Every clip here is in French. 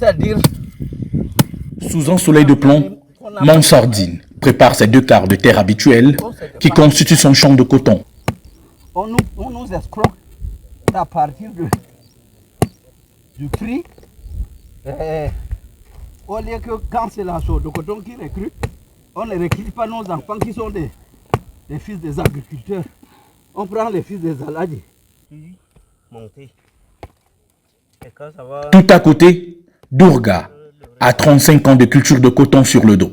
C'est-à-dire, sous un soleil de plomb, Mansardine prépare ses 2 quarts de terre habituels qui constituent son champ de coton. on nous escroque à partir du prix. Au lieu que quand c'est la chose de coton qui recrute, on ne recrute pas nos enfants qui sont des fils des agriculteurs. On prend les fils des aladis. Tout à côté, Dourga a 35 ans de culture de coton sur le dos.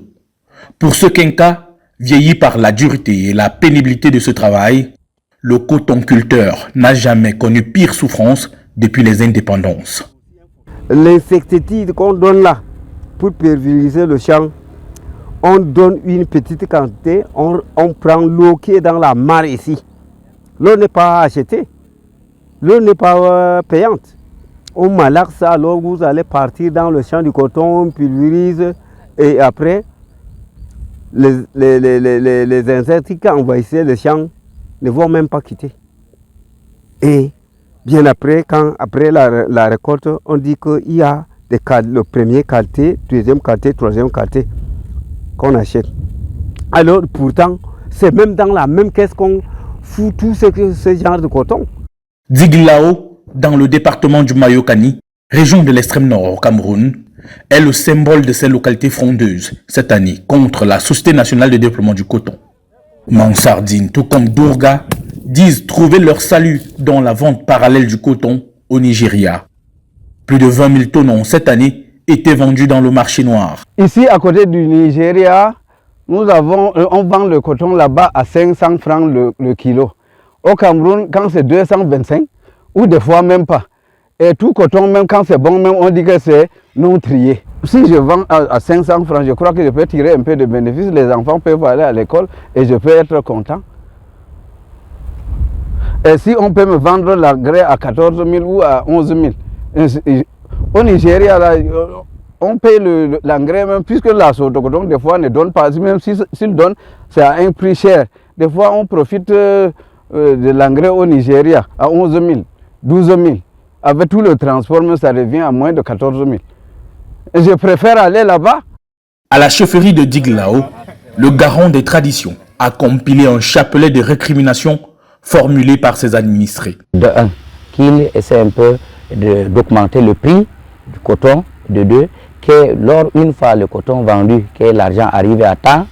Pour ce quinca, vieilli par la dureté et la pénibilité de ce travail, le cotonculteur n'a jamais connu pire souffrance depuis les indépendances. L'insecticide qu'on donne là pour pulvériser le champ, on donne une petite quantité, on prend l'eau qui est dans la mare ici. L'eau n'est pas achetée, l'eau n'est pas payante. On malaxe ça, alors vous allez partir dans le champ du coton, on pulvérise et après, les insectes qui envahissaient le champ ne vont même pas quitter. Et bien après, après la récolte, on dit qu'il y a le premier qualité, deuxième qualité, troisième qualité qu'on achète. Alors pourtant, c'est même dans la même caisse qu'on fout tout ce genre de coton. Diglao, dans le département du Mayokani, région de l'extrême nord au Cameroun, est le symbole de ces localités frondeuses cette année contre la Société nationale de développement du coton. Mansardine, tout comme Dourga, disent trouver leur salut dans la vente parallèle du coton au Nigeria. Plus de 20 000 tonnes ont cette année été vendues dans le marché noir. Ici, à côté du Nigeria, on vend le coton là-bas à 500 francs le kilo. Au Cameroun, quand c'est 225, ou des fois même pas. Et tout coton, même quand c'est bon, même on dit que c'est non trié. Si je vends à 500 francs, je crois que je peux tirer un peu de bénéfice. Les enfants peuvent aller à l'école et je peux être content. Et si on peut me vendre l'engrais à 14 000 ou à 11 000, au Nigeria, là, on paye l'engrais même, puisque la sorte de coton, des fois, ne donne pas. Même s'il donne, c'est à un prix cher. Des fois, on profite de l'engrais au Nigeria à 11 000, 12 000. Avec tout le transport, ça revient à moins de 14 000. Et je préfère aller là-bas. À la chefferie de Diglao, le garant des traditions a compilé un chapelet de récriminations formulées par ses administrés. De 1, qu'il essaie un peu d'augmenter le prix du coton. De 2, que une fois le coton vendu, que l'argent arrive à temps,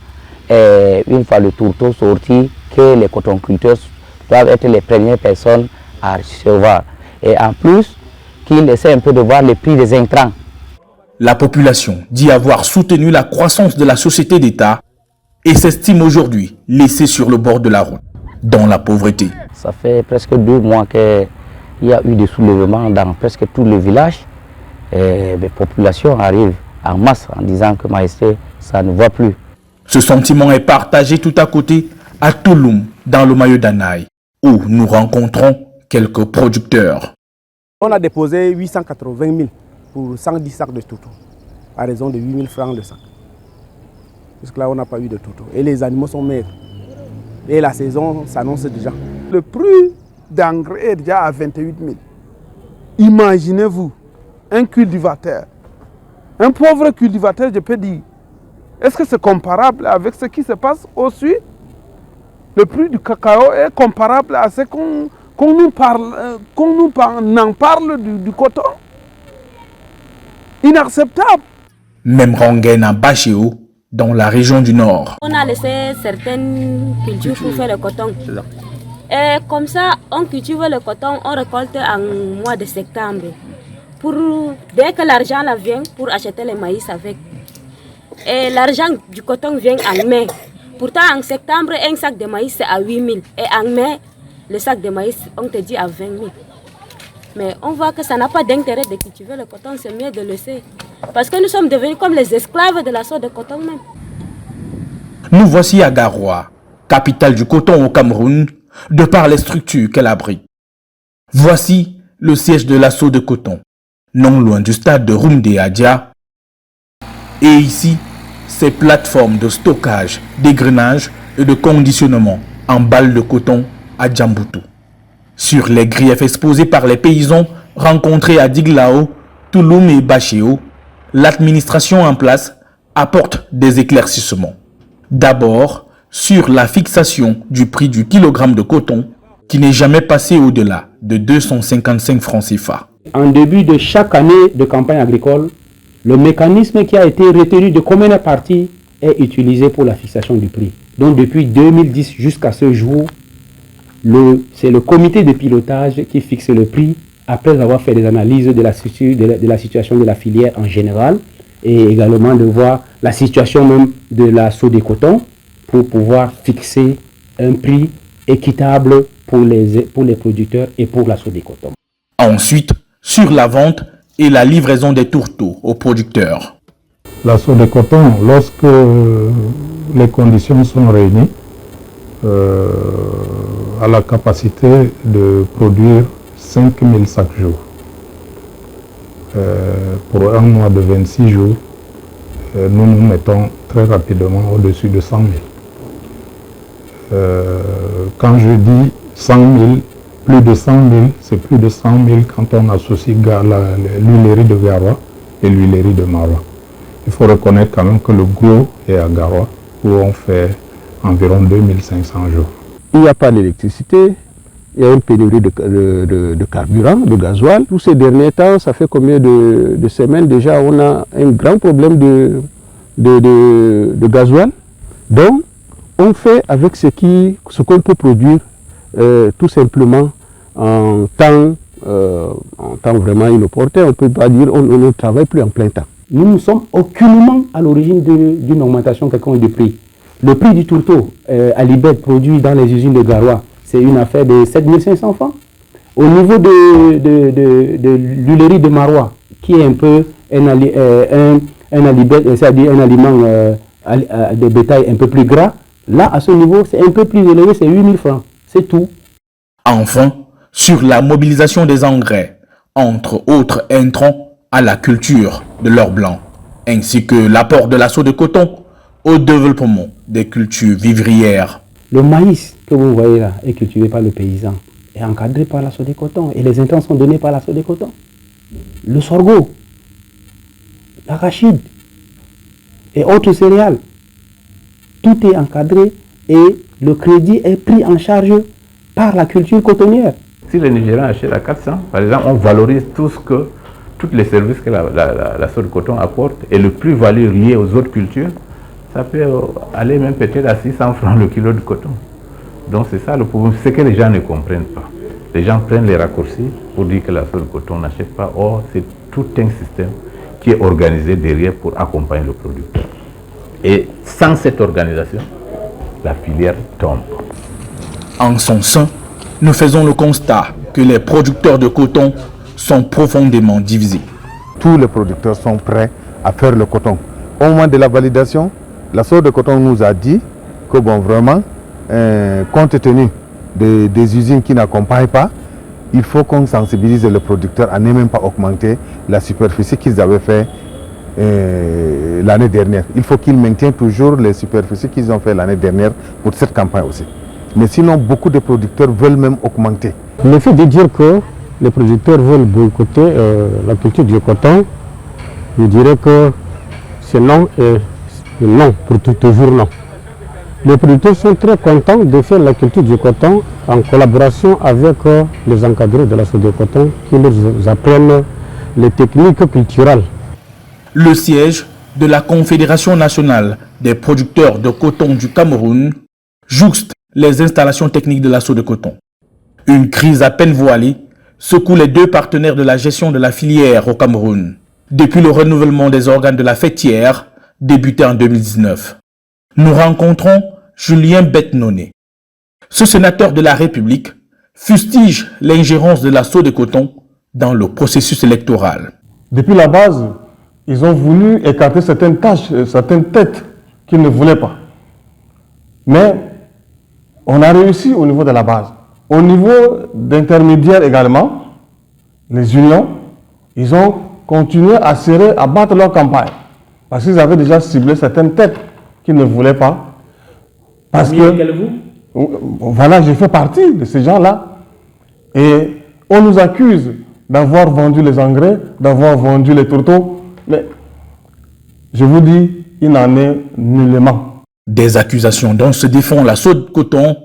et une fois le tourteau sorti, que les cotonculteurs doivent être les premières personnes à recevoir. Et en plus, qu'il essaie un peu de voir les prix des intrants. La population dit avoir soutenu la croissance de la société d'État et s'estime aujourd'hui laissée sur le bord de la route, dans la pauvreté. Ça fait presque 2 mois qu'il y a eu des soulèvements dans presque tous les villages. Et les populations arrivent en masse en disant que Maïsté, ça ne va plus. Ce sentiment est partagé tout à côté à Touloum, dans le Mayo d'Anaï, où nous rencontrons quelques producteurs. On a déposé 880 000 pour 110 sacs de toto, à raison de 8 000 francs le sac. Jusque-là, on n'a pas eu de toto. Et les animaux sont maigres. Et la saison s'annonce déjà. Le prix d'engrais est déjà à 28 000. Imaginez-vous, un cultivateur, un pauvre cultivateur, je peux dire, est-ce que c'est comparable avec ce qui se passe au sud? Le prix du cacao est comparable à ce qu'on nous parle du coton? Inacceptable. Même rengaine à Bachéo, dans la région du Nord. On a laissé certaines cultures pour faire le coton. Et comme ça, on cultive le coton, on récolte en mois de septembre. Dès que l'argent vient, pour acheter le maïs avec. Et l'argent du coton vient en mai. Pourtant, en septembre, un sac de maïs c'est à 8 000. Et en mai, le sac de maïs, on te dit à 20 000. Mais on voit que ça n'a pas d'intérêt de cultiver le coton, c'est mieux de le laisser. Parce que nous sommes devenus comme les esclaves de la sorte de coton même. Nous voici à Garoua, capitale du coton au Cameroun, de par les structures qu'elle abrite. Voici le siège de l'assaut de coton, non loin du stade de Rumde Adia. Et ici, ces plateformes de stockage, d'égrenage et de conditionnement en balles de coton à Djamboutou. Sur les griefs exposés par les paysans rencontrés à Diglao, Touloum et Bachéo, l'administration en place apporte des éclaircissements. D'abord, sur la fixation du prix du kilogramme de coton qui n'est jamais passé au-delà de 255 francs CFA. En début de chaque année de campagne agricole, le mécanisme qui a été retenu de commune partie est utilisé pour la fixation du prix. Donc depuis 2010 jusqu'à ce jour, c'est le comité de pilotage qui fixe le prix après avoir fait des analyses de la situation de la filière en général et également de voir la situation même de la Sodecoton pour pouvoir fixer un prix équitable pour les producteurs et pour la Sodecoton. Ensuite, sur la vente et la livraison des tourteaux aux producteurs. La Sodecoton, lorsque les conditions sont réunies, a la capacité de produire 5000 sacs jour. Pour un mois de 26 jours, nous nous mettons très rapidement au-dessus de 100 000. Quand je dis 100 000, plus de 100 000, c'est plus de 100 000 quand on associe l'huilerie de Garoua et l'huilerie de Maroua. Il faut reconnaître quand même que le gros est à Garoua, où on fait environ 2500 jours. Il n'y a pas d'électricité, il y a une pénurie de carburant, de gasoil. Tous ces derniers temps, ça fait combien de semaines déjà, on a un grand problème de gasoil. Donc, on fait avec ce qu'on peut produire tout simplement en temps vraiment inopportun. On ne peut pas dire qu'on ne travaille plus en plein temps. Nous ne sommes aucunement à l'origine d'une augmentation quelconque du prix. Le prix du tourteau à Libet produit dans les usines de Garoua, c'est une affaire de 7500 francs. Au niveau de l'huilerie de Maroua, qui est un peu un aliment de bétail un peu plus gras, là, à ce niveau, c'est un peu plus élevé, c'est 8000 francs. C'est tout. Enfin, sur la mobilisation des engrais, entre autres intrants, à la culture de l'or blanc, ainsi que l'apport de la Sodecoton au développement des cultures vivrières. Le maïs que vous voyez là est cultivé par le paysan, est encadré par la Sodecoton et les intrants sont donnés par la Sodecoton. Le sorgho, l'arachide et autres céréales, tout est encadré et le crédit est pris en charge par la culture cotonnière. Si les Nigériens achètent à 400, par exemple, on valorise tous les services que la Sodecoton apporte et le plus-value lié aux autres cultures, ça peut aller même peut-être à 600 francs le kilo de coton. Donc c'est ça le problème, c'est que les gens ne comprennent pas. Les gens prennent les raccourcis pour dire que la Sodecoton n'achète pas. Or, c'est tout un système qui est organisé derrière pour accompagner le producteur. Et sans cette organisation, la filière tombe. En son sein, nous faisons le constat que les producteurs de coton sont profondément divisés. Tous les producteurs sont prêts à faire le coton. Au moment de la validation, la Sodecoton nous a dit que bon, vraiment, compte tenu des usines qui n'accompagnent pas, il faut qu'on sensibilise les producteurs à ne même pas augmenter la superficie qu'ils avaient fait l'année dernière. Il faut qu'ils maintiennent toujours les superficies qu'ils ont fait l'année dernière pour cette campagne aussi. Mais sinon, beaucoup de producteurs veulent même augmenter. Le fait de dire que les producteurs veulent boycotter la culture du coton, je dirais que c'est non et non, pour toujours non. Les producteurs sont très contents de faire la culture du coton en collaboration avec les encadrés de la Sodecoton qui leur apprennent les techniques culturelles. Le siège de la Confédération nationale des producteurs de coton du Cameroun jouxte les installations techniques de la Sodecoton. Une crise à peine voilée secoue les deux partenaires de la gestion de la filière au Cameroun depuis le renouvellement des organes de la fêtière débuté en 2019. Nous rencontrons Julien Betnoné. Ce sénateur de la République fustige l'ingérence de la Sodecoton dans le processus électoral. Depuis la base, ils ont voulu écarter certaines tâches, certaines têtes qu'ils ne voulaient pas. Mais on a réussi au niveau de la base. Au niveau d'intermédiaires également, les unions, ils ont continué à serrer, à battre leur campagne. Parce qu'ils avaient déjà ciblé certaines têtes qu'ils ne voulaient pas. Parce que, voilà, j'ai fait partie de ces gens-là. Et on nous accuse d'avoir vendu les engrais, d'avoir vendu les tourteaux. Mais je vous dis, il n'en est nullement. Des accusations dont se défend la Sode Coton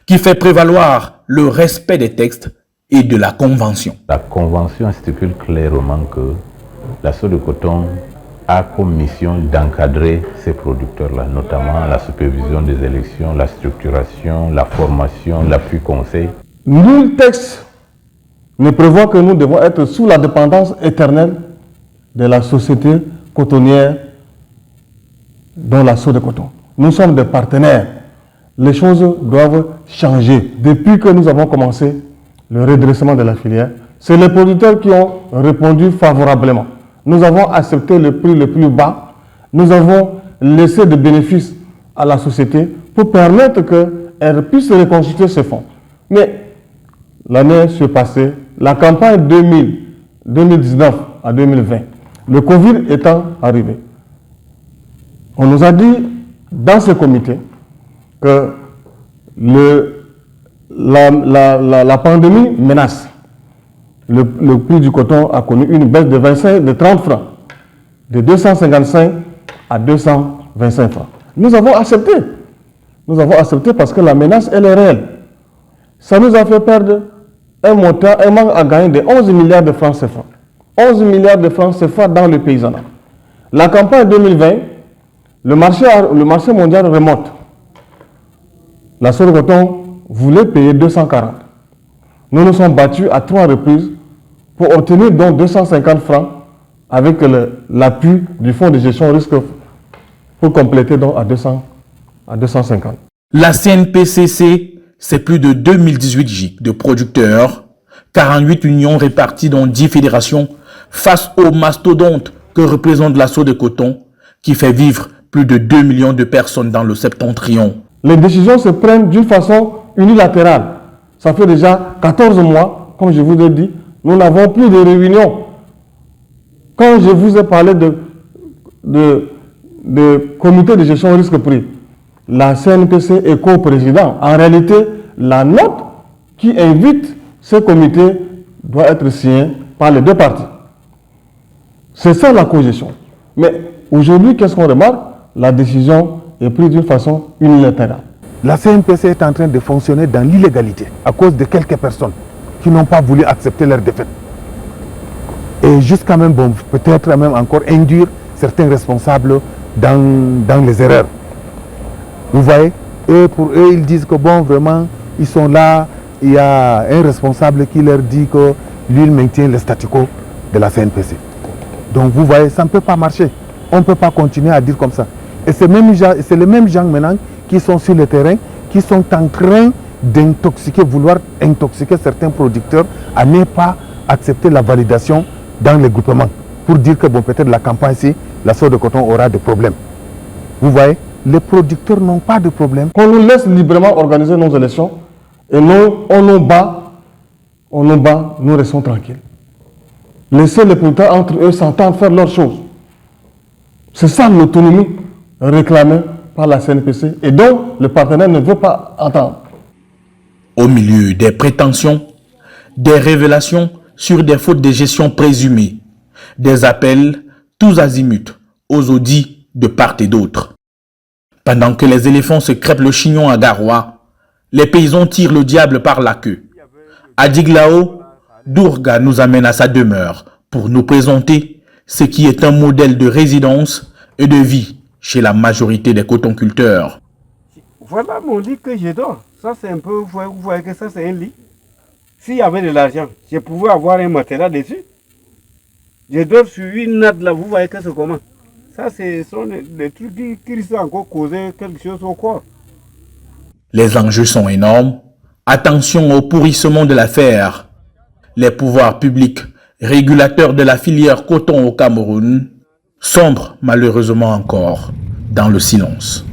qui fait prévaloir le respect des textes et de la Convention. La Convention stipule clairement que la Sode Coton a comme mission d'encadrer ces producteurs-là, notamment la supervision des élections, la structuration, la formation, l'appui conseil. Nul texte ne prévoit que nous devons être sous la dépendance éternelle de la société cotonnière dont la Sode Coton. Nous sommes des partenaires. Les choses doivent changer. Depuis que nous avons commencé le redressement de la filière, c'est les producteurs qui ont répondu favorablement. Nous avons accepté le prix le plus bas. Nous avons laissé des bénéfices à la société pour permettre qu'elle puisse reconstituer ses fonds. Mais l'année s'est passée, la campagne 2019 à 2020, le Covid étant arrivé, on nous a dit dans ce comité que la pandémie menace. Le prix du coton a connu une baisse de 30 francs, de 255 à 225 francs. Nous avons accepté. Nous avons accepté parce que la menace, elle est réelle. Ça nous a fait perdre un manque à gagner de 11 milliards de francs CFA. 11 milliards de francs CFA dans le paysanat. La campagne 2020, le marché mondial remonte. La Sode Coton voulait payer 240. Nous nous sommes battus à 3 reprises pour obtenir donc 250 francs avec l'appui du fonds de gestion risque pour compléter donc à 250. La CNPCC, c'est plus de 2018 GIC de producteurs, 48 unions réparties dans 10 fédérations face aux mastodontes que représente la Sode Coton qui fait vivre plus de 2 millions de personnes dans le septentrion. Les décisions se prennent d'une façon unilatérale. Ça fait déjà 14 mois, comme je vous l'ai dit, nous n'avons plus de réunions. Quand je vous ai parlé de comité de gestion risque-prix, la CNPC est co-président. En réalité, la note qui invite ce comité doit être signée par les deux parties. C'est ça la co-gestion. Mais aujourd'hui, qu'est-ce qu'on remarque? La décision est prise d'une façon unilatérale. La CNPC est en train de fonctionner dans l'illégalité à cause de quelques personnes qui n'ont pas voulu accepter leur défaite. Et jusqu'à même, bon, peut-être même encore induire certains responsables dans les erreurs. Vous voyez? Et pour eux, ils disent que bon, vraiment, ils sont là, il y a un responsable qui leur dit que lui, il maintient le statu quo de la CNPC. Donc vous voyez, ça ne peut pas marcher. On ne peut pas continuer à dire comme ça. Et c'est les mêmes gens maintenant qui sont sur le terrain, qui sont en train vouloir intoxiquer certains producteurs à ne pas accepter la validation dans les groupements pour dire que bon, peut-être la campagne-ci, la Sode Coton aura des problèmes. Vous voyez, les producteurs n'ont pas de problème. Qu'on nous laisse librement organiser nos élections et on nous bat, nous restons tranquilles. Laissez les producteurs entre eux s'entendre faire leurs choses. C'est ça l'autonomie réclamée par la CNPC et dont le partenaire ne veut pas entendre. Au milieu des prétentions, des révélations sur des fautes de gestion présumées, des appels tous azimuts aux audits de part et d'autre. Pendant que les éléphants se crêpent le chignon à Garoua, les paysans tirent le diable par la queue. À Diglao, Dourga nous amène à sa demeure pour nous présenter ce qui est un modèle de résidence et de vie chez la majorité des cotonculteurs. Voilà mon lit que je dors. Ça c'est un peu, vous voyez que ça c'est un lit. S'il y avait de l'argent, je pouvais avoir un matelas dessus. Je dors sur une natte là, vous voyez que c'est comment. Ça ce sont des trucs qui risquent encore causer quelque chose au corps. Les enjeux sont énormes. Attention au pourrissement de l'affaire. Les pouvoirs publics, régulateurs de la filière coton au Cameroun, sombrent malheureusement encore dans le silence.